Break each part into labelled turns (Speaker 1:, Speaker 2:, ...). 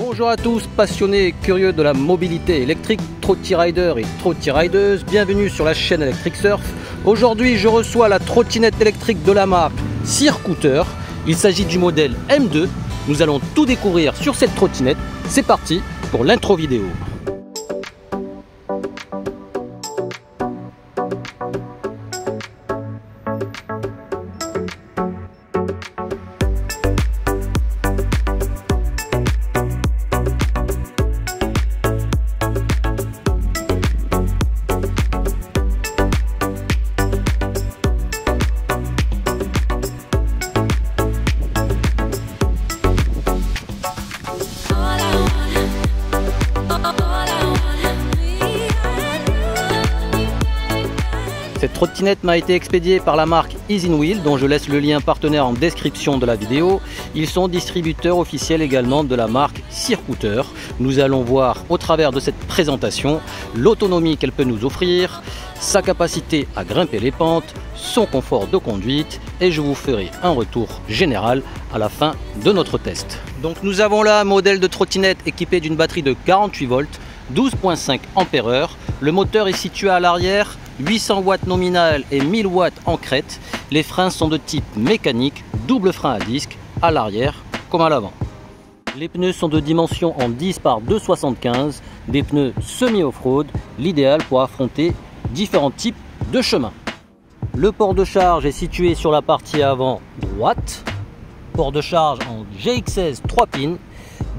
Speaker 1: Bonjour à tous, passionnés et curieux de la mobilité électrique, trotty-riders et trotty-rideuses, bienvenue sur la chaîne Electric Surf. Aujourd'hui, je reçois la trottinette électrique de la marque Searcooter. Il s'agit du modèle M2. Nous allons tout découvrir sur cette trottinette. C'est parti pour l'intro vidéo. Cette trottinette m'a été expédiée par la marque Easinwheel, dont je laisse le lien partenaire en description de la vidéo. Ils sont distributeurs officiels également de la marque Searcooter. Nous allons voir au travers de cette présentation l'autonomie qu'elle peut nous offrir, sa capacité à grimper les pentes, son confort de conduite et je vous ferai un retour général à la fin de notre test. Donc nous avons là un modèle de trottinette équipé d'une batterie de 48 volts, 12,5 ampères. Le moteur est situé à l'arrière, 800 watts nominal et 1000 watts en crête. Les freins sont de type mécanique, double frein à disque, à l'arrière comme à l'avant. Les pneus sont de dimension en 10 par 2,75, des pneus semi-off-road, l'idéal pour affronter différents types de chemins. Le port de charge est situé sur la partie avant droite. Port de charge en GX16 3 pins,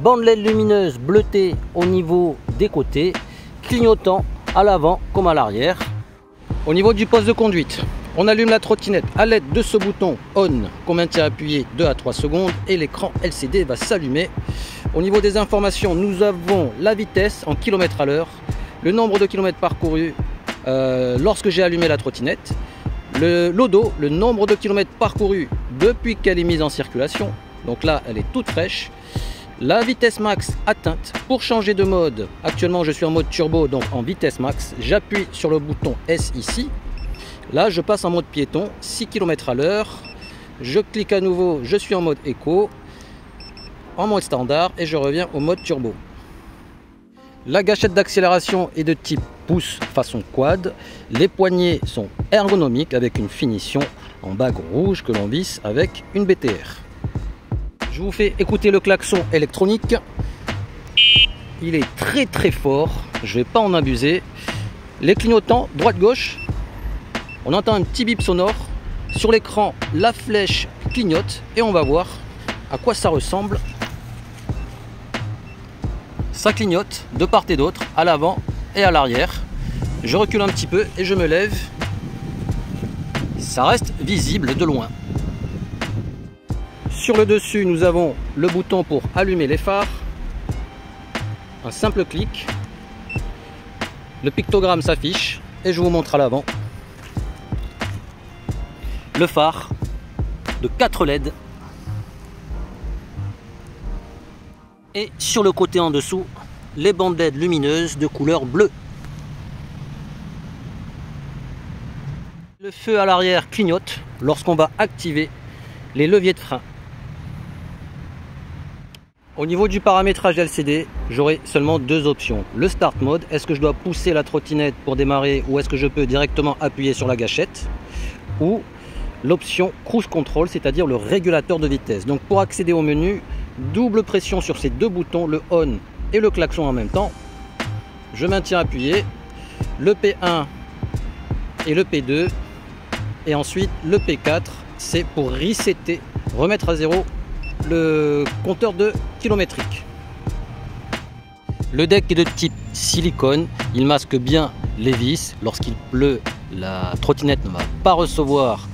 Speaker 1: bande LED lumineuse bleutée au niveau des côtés, clignotant à l'avant comme à l'arrière. Au niveau du poste de conduite, on allume la trottinette à l'aide de ce bouton ON qu'on maintient appuyé 2 à 3 secondes et l'écran LCD va s'allumer. Au niveau des informations, nous avons la vitesse en km à l'heure, le nombre de kilomètres parcourus lorsque j'ai allumé la trottinette, l'odo, le nombre de kilomètres parcourus depuis qu'elle est mise en circulation, donc là elle est toute fraîche. La vitesse max atteinte. Pour changer de mode, actuellement je suis en mode turbo, donc en vitesse max, j'appuie sur le bouton S ici. Là je passe en mode piéton, 6 km à l'heure. Je clique à nouveau, je suis en mode éco, en mode standard et je reviens au mode turbo. La gâchette d'accélération est de type pouce façon quad. Les poignées sont ergonomiques avec une finition en bague rouge que l'on visse avec une BTR. Je vous fais écouter le klaxon électronique. Il est très fort, je ne vais pas en abuser. Les clignotants droite-gauche, on entend un petit bip sonore. Sur l'écran, la flèche clignote et on va voir à quoi ça ressemble. Ça clignote de part et d'autre, à l'avant et à l'arrière. Je recule un petit peu et je me lève. Ça reste visible de loin. Sur le dessus, nous avons le bouton pour allumer les phares. Un simple clic. Le pictogramme s'affiche et je vous montre à l'avant. Le phare de 4 LED. Et sur le côté en dessous, les bandes LED lumineuses de couleur bleue. Le feu à l'arrière clignote lorsqu'on va activer les leviers de frein. Au niveau du paramétrage LCD, j'aurai seulement deux options. Le Start Mode, est-ce que je dois pousser la trottinette pour démarrer ou est-ce que je peux directement appuyer sur la gâchette? Ou l'option Cruise Control, c'est-à-dire le régulateur de vitesse. Donc pour accéder au menu, double pression sur ces deux boutons, le ON et le klaxon en même temps. Je maintiens appuyé, le P1 et le P2 et ensuite le P4, c'est pour resetter, remettre à zéro le compteur de kilométrique. Le deck est de type silicone, il masque bien les vis. Lorsqu'il pleut, la trottinette ne va pas recevoir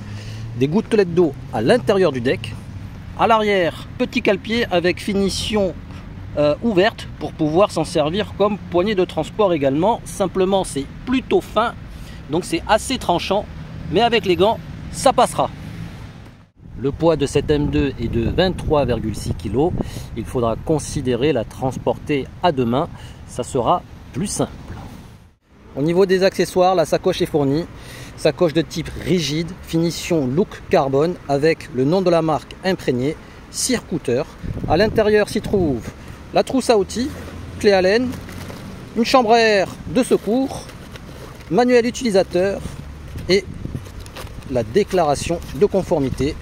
Speaker 1: des gouttelettes d'eau à l'intérieur du deck. À l'arrière, petit cale-pied avec finition ouverte pour pouvoir s'en servir comme poignée de transport également. Simplement, c'est plutôt fin, donc c'est assez tranchant, mais avec les gants, ça passera. Le poids de cette M2 est de 23,6 kg. Il faudra considérer la transporter à deux mains. Ça sera plus simple. Au niveau des accessoires, la sacoche est fournie. Sacoche de type rigide, finition look carbone avec le nom de la marque imprégné, Searcooter. À l'intérieur s'y trouve la trousse à outils, clé Allen, une chambre à air de secours, manuel utilisateur et la déclaration de conformité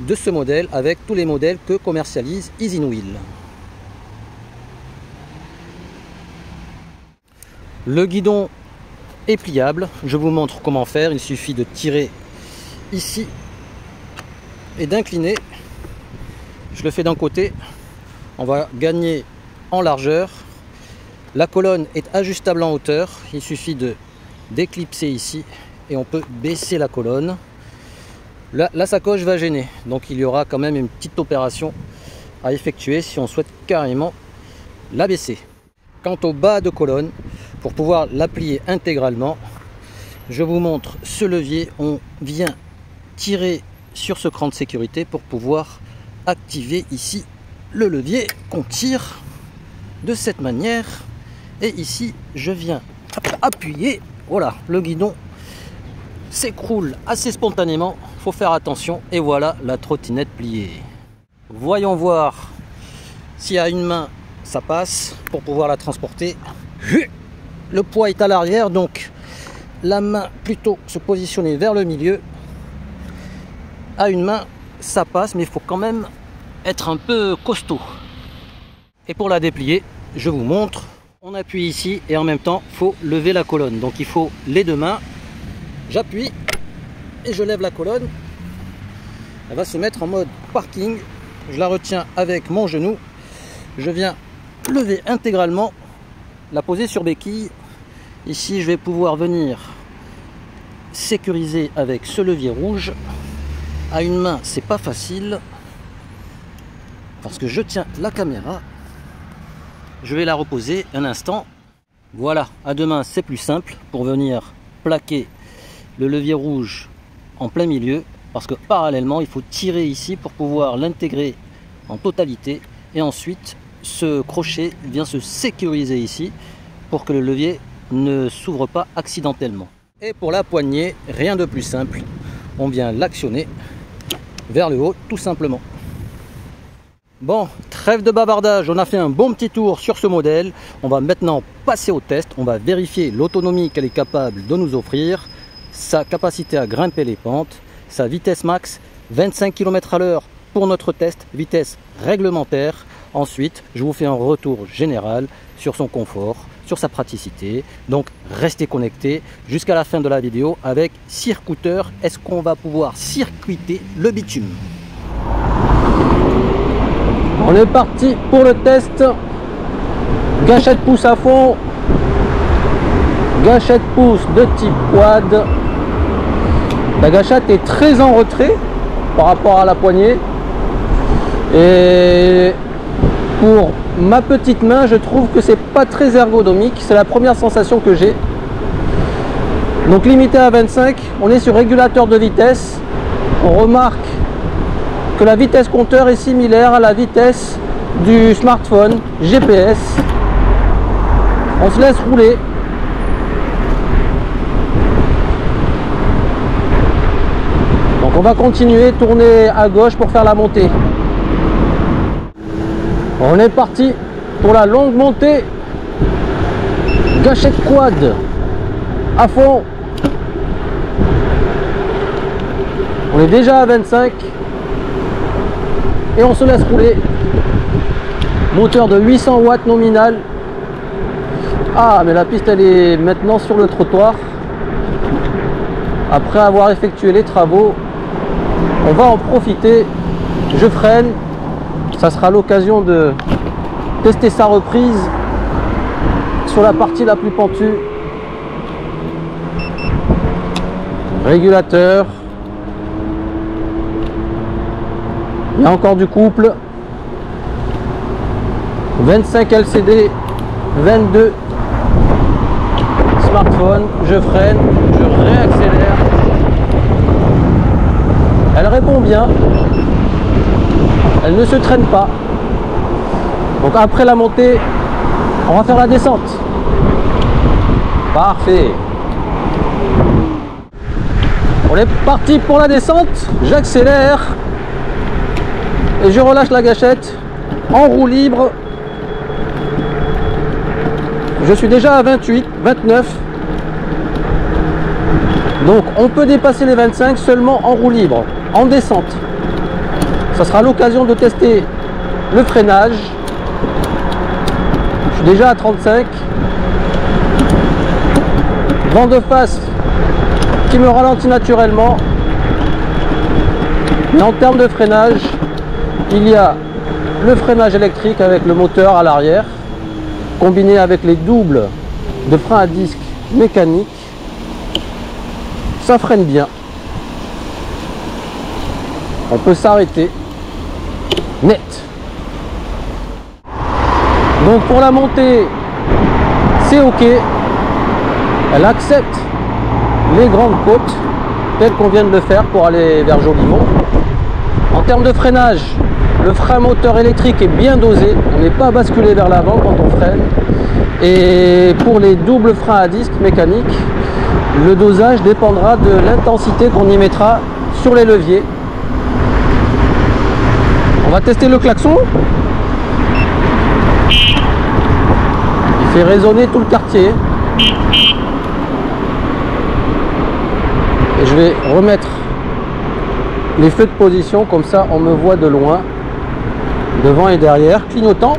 Speaker 1: de ce modèle avec tous les modèles que commercialise Easy Wheel. Le guidon est pliable, je vous montre comment faire. Il suffit de tirer ici et d'incliner. Je le fais d'un côté, on va gagner en largeur. La colonne est ajustable en hauteur, il suffit de d'éclipser ici et on peut baisser la colonne. Là, la sacoche va gêner, donc il y aura quand même une petite opération à effectuer si on souhaite carrément la baisser. Quant au bas de colonne, pour pouvoir la plier intégralement, je vous montre ce levier. On vient tirer sur ce cran de sécurité pour pouvoir activer ici le levier qu'on tire de cette manière. Et ici, je viens appuyer. Voilà, le guidon s'écroule assez spontanément. Il faut faire attention. Et voilà la trottinette pliée. Voyons voir si à une main ça passe pour pouvoir la transporter. Le poids est à l'arrière, donc la main plutôt se positionner vers le milieu. À une main ça passe, mais il faut quand même être un peu costaud. Et pour la déplier, je vous montre. On appuie ici et en même temps il faut lever la colonne. Donc il faut les deux mains. J'appuie et je lève la colonne. Elle va se mettre en mode parking. Je la retiens avec mon genou. Je viens lever intégralement, la poser sur béquille. Ici je vais pouvoir venir sécuriser avec ce levier rouge. À une main c'est pas facile parce que je tiens la caméra. Je vais la reposer un instant. Voilà, à deux mains c'est plus simple pour venir plaquer le levier rouge en plein milieu, parce que parallèlement il faut tirer ici pour pouvoir l'intégrer en totalité, et ensuite ce crochet vient se sécuriser ici pour que le levier ne s'ouvre pas accidentellement. Et pour la poignée, rien de plus simple, on vient l'actionner vers le haut tout simplement. Bon, trêve de bavardage, on a fait un bon petit tour sur ce modèle. On va maintenant passer au test, on va vérifier l'autonomie qu'elle est capable de nous offrir, sa capacité à grimper les pentes, sa vitesse max, 25 km à l'heure pour notre test, vitesse réglementaire. Ensuite, je vous fais un retour général sur son confort, sur sa praticité. Donc, restez connectés jusqu'à la fin de la vidéo avec Circouter. Est-ce qu'on va pouvoir circuiter le bitume? On est parti pour le test. Gâchette pouce à fond. Gâchette pouce de type quad. La gâchette est très en retrait par rapport à la poignée. Et pour ma petite main, je trouve que c'est pas très ergonomique. C'est la première sensation que j'ai. Donc limité à 25, on est sur régulateur de vitesse. On remarque que la vitesse compteur est similaire à la vitesse du smartphone GPS. On se laisse rouler. Donc on va continuer, tourner à gauche pour faire la montée. On est parti pour la longue montée. Gâchette quad à fond. On est déjà à 25 et on se laisse rouler. Moteur de 800 watts nominal. Ah, mais la piste elle est maintenant sur le trottoir. Après avoir effectué les travaux, on va en profiter. Je freine. Ça sera l'occasion de tester sa reprise sur la partie la plus pentue. Régulateur. Il y a encore du couple. 25 LCD, 22 smartphone. Je freine, je réaccélère. Elle répond bien. Elle ne se traîne pas. Donc après la montée, on va faire la descente. Parfait. On est parti pour la descente. J'accélère et je relâche la gâchette en roue libre. Je suis déjà à 28, 29. Donc on peut dépasser les 25 seulement en roue libre, en descente. Ça sera l'occasion de tester le freinage. Je suis déjà à 35. Vent de face qui me ralentit naturellement. Mais en termes de freinage, il y a le freinage électrique avec le moteur à l'arrière, combiné avec les doubles de frein à disque mécanique. Ça freine bien. On peut s'arrêter net. Donc pour la montée, c'est ok. Elle accepte les grandes côtes telles qu'on vient de le faire pour aller vers Jolimont. En termes de freinage, le frein moteur électrique est bien dosé. On n'est pas basculé vers l'avant quand on freine. Et pour les doubles freins à disque mécaniques, le dosage dépendra de l'intensité qu'on y mettra sur les leviers. On va tester le klaxon. Il fait résonner tout le quartier. Et je vais remettre les feux de position, comme ça on me voit de loin, devant et derrière, clignotant.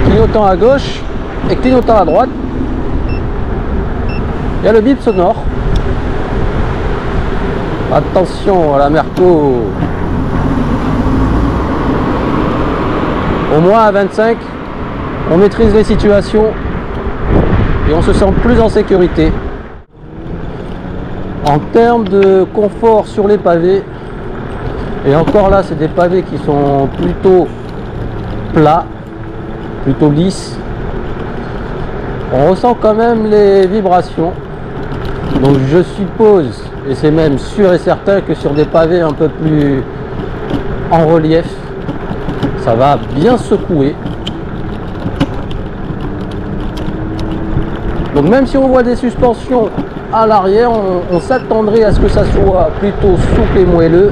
Speaker 1: Clignotant à gauche et clignotant à droite. Il y a le bip sonore. Attention à la Merco. Au moins à 25, on maîtrise les situations et on se sent plus en sécurité. En termes de confort sur les pavés, et encore là c'est des pavés qui sont plutôt plats, plutôt lisses, on ressent quand même les vibrations. Donc je suppose, et c'est même sûr et certain, que sur des pavés un peu plus en relief, ça va bien secouer. Donc même si on voit des suspensions à l'arrière, on s'attendrait à ce que ça soit plutôt souple et moelleux.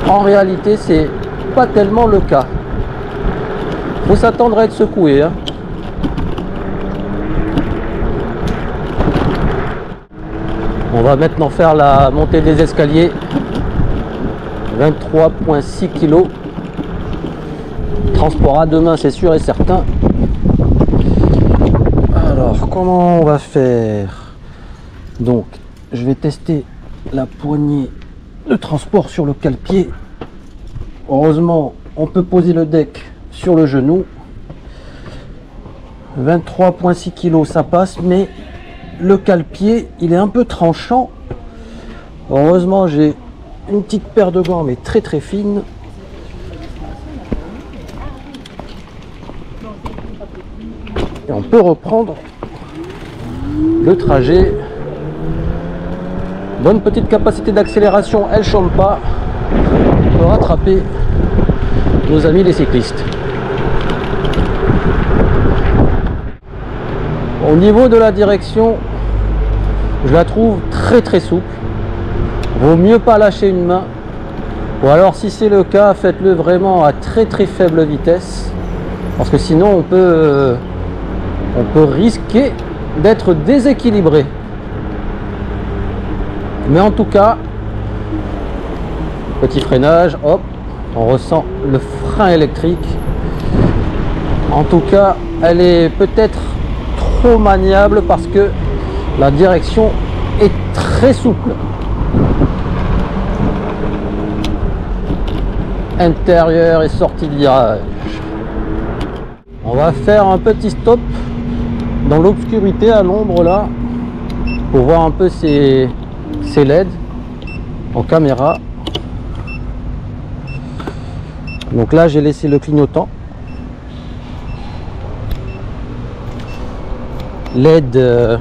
Speaker 1: En réalité, c'est pas tellement le cas. Il faut s'attendre à être secoué, hein. On va maintenant faire la montée des escaliers. 23,6 kg. Transport à deux mains, c'est sûr et certain. Alors, comment on va faire? Donc, je vais tester la poignée de transport sur le cale-pied. Heureusement, on peut poser le deck sur le genou. 23,6 kg, ça passe, mais le cale-pied, il est un peu tranchant. Heureusement, j'ai une petite paire de gants, mais très très fine. Et on peut reprendre le trajet. Bonne petite capacité d'accélération, elle chante pas. On peut rattraper nos amis les cyclistes. Au niveau de la direction, je la trouve très très souple. Vaut mieux pas lâcher une main. Ou alors si c'est le cas, faites-le vraiment à très très faible vitesse. Parce que sinon on peut risquer d'être déséquilibré. Mais en tout cas, petit freinage, hop, on ressent le frein électrique. En tout cas, elle est peut-être trop maniable parce que la direction est très souple. Intérieur et sortie de virage. On va faire un petit stop dans l'obscurité à l'ombre là pour voir un peu ces LED en caméra. Donc là j'ai laissé le clignotant. LED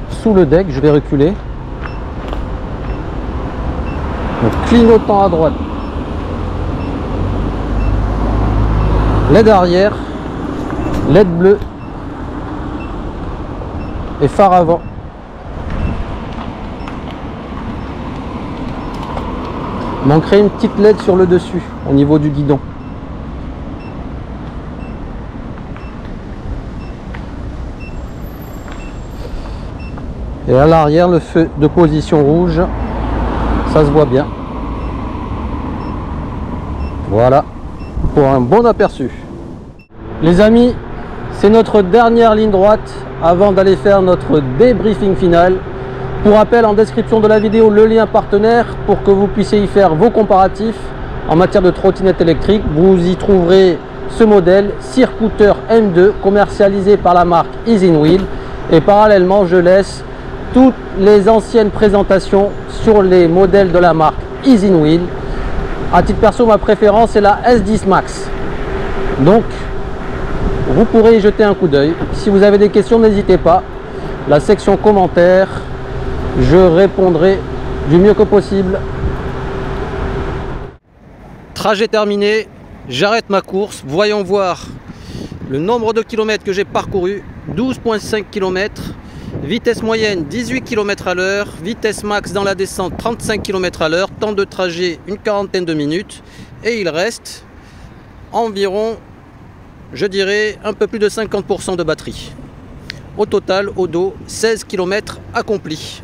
Speaker 1: sous le deck, je vais reculer. Donc clignotant à droite. LED arrière, LED bleu et phare avant. Il manquerait une petite LED sur le dessus au niveau du guidon. Et à l'arrière, le feu de position rouge, ça se voit bien. Voilà, pour un bon aperçu. Les amis, c'est notre dernière ligne droite avant d'aller faire notre débriefing final. Pour rappel, en description de la vidéo, le lien partenaire pour que vous puissiez y faire vos comparatifs en matière de trottinette électrique. Vous y trouverez ce modèle Searcooter M2 commercialisé par la marque Easy Wheel. Et parallèlement, je laisse toutes les anciennes présentations sur les modèles de la marque Easy Wheel. À titre perso, ma préférence est la S10 Max. Donc, vous pourrez y jeter un coup d'œil. Si vous avez des questions, n'hésitez pas. La section commentaires, je répondrai du mieux que possible. Trajet terminé, j'arrête ma course. Voyons voir le nombre de kilomètres que j'ai parcouru. 12,5 km. Vitesse moyenne 18 km à l'heure. Vitesse max dans la descente 35 km à l'heure. Temps de trajet une quarantaine de minutes. Et il reste environ, je dirais, un peu plus de 50% de batterie. Au total, au dos, 16 km accomplis.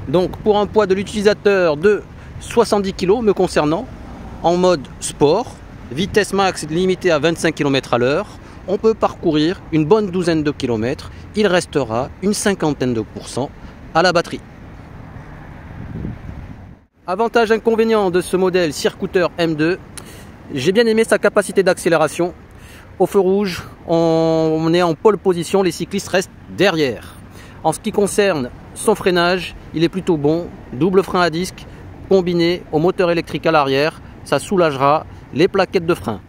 Speaker 1: Donc pour un poids de l'utilisateur de 70 kg me concernant, en mode sport, vitesse max limitée à 25 km à l'heure, on peut parcourir une bonne douzaine de kilomètres. Il restera une cinquantaine de pourcents à la batterie. Avantage inconvénient de ce modèle Searcooter M2, j'ai bien aimé sa capacité d'accélération. Au feu rouge, on est en pole position, les cyclistes restent derrière. En ce qui concerne son freinage, il est plutôt bon. Double frein à disque combiné au moteur électrique à l'arrière, ça soulagera les plaquettes de frein.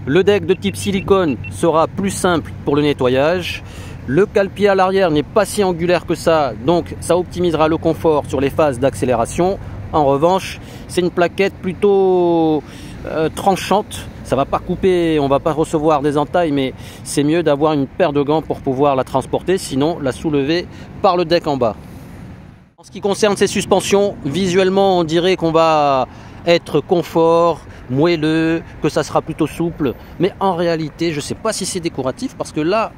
Speaker 1: Le deck de type silicone sera plus simple pour le nettoyage. Le cale-pied à l'arrière n'est pas si angulaire que ça, donc ça optimisera le confort sur les phases d'accélération. En revanche, c'est une plaquette plutôt tranchante. Ça va pas couper, on va pas recevoir des entailles, mais c'est mieux d'avoir une paire de gants pour pouvoir la transporter, sinon la soulever par le deck en bas. En ce qui concerne ces suspensions, visuellement on dirait qu'on va être confort, moelleux, que ça sera plutôt souple, mais en réalité je sais pas si c'est décoratif, parce que là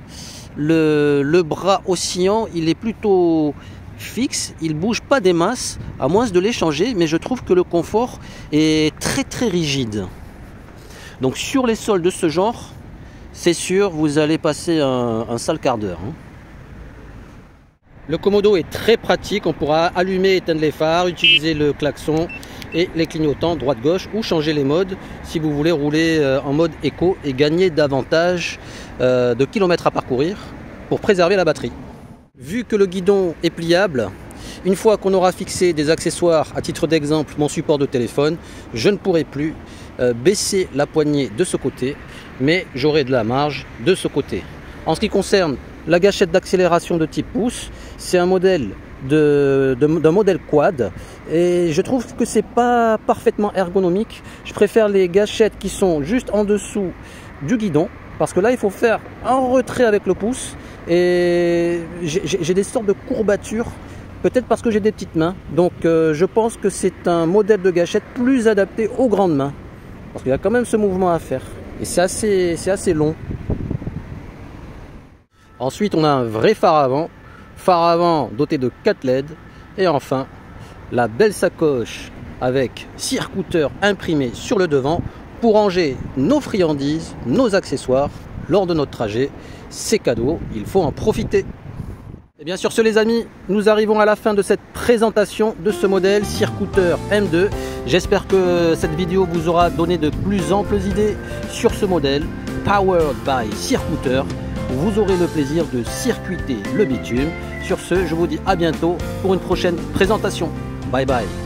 Speaker 1: le bras oscillant il est plutôt fixe, il bouge pas des masses, à moins de les changer, mais je trouve que le confort est très rigide. Donc sur les sols de ce genre, c'est sûr, vous allez passer un sale quart d'heure. Le Komodo est très pratique, on pourra allumer et éteindre les phares, utiliser le klaxon et les clignotants droite-gauche, ou changer les modes si vous voulez rouler en mode éco et gagner davantage de kilomètres à parcourir pour préserver la batterie. Vu que le guidon est pliable, une fois qu'on aura fixé des accessoires, à titre d'exemple mon support de téléphone, je ne pourrai plus baisser la poignée de ce côté, mais j'aurai de la marge de ce côté. En ce qui concerne la gâchette d'accélération de type pouce, c'est un modèle d'un modèle quad, et je trouve que c'est pas parfaitement ergonomique. Je préfère les gâchettes qui sont juste en dessous du guidon, parce que là il faut faire un retrait avec le pouce, et j'ai des sortes de courbatures, peut-être parce que j'ai des petites mains, donc je pense que c'est un modèle de gâchette plus adapté aux grandes mains, parce qu'il y a quand même ce mouvement à faire, et c'est assez long. Ensuite on a un vrai phare avant doté de 4 LED, et enfin la belle sacoche avec Searcooter imprimé sur le devant pour ranger nos friandises, nos accessoires lors de notre trajet. C'est cadeau, il faut en profiter. Et bien sur ce les amis, nous arrivons à la fin de cette présentation de ce modèle Searcooter M2. J'espère que cette vidéo vous aura donné de plus amples idées sur ce modèle Powered by Searcooter. Vous aurez le plaisir de circuiter le bitume. Sur ce, je vous dis à bientôt pour une prochaine présentation. Bye bye.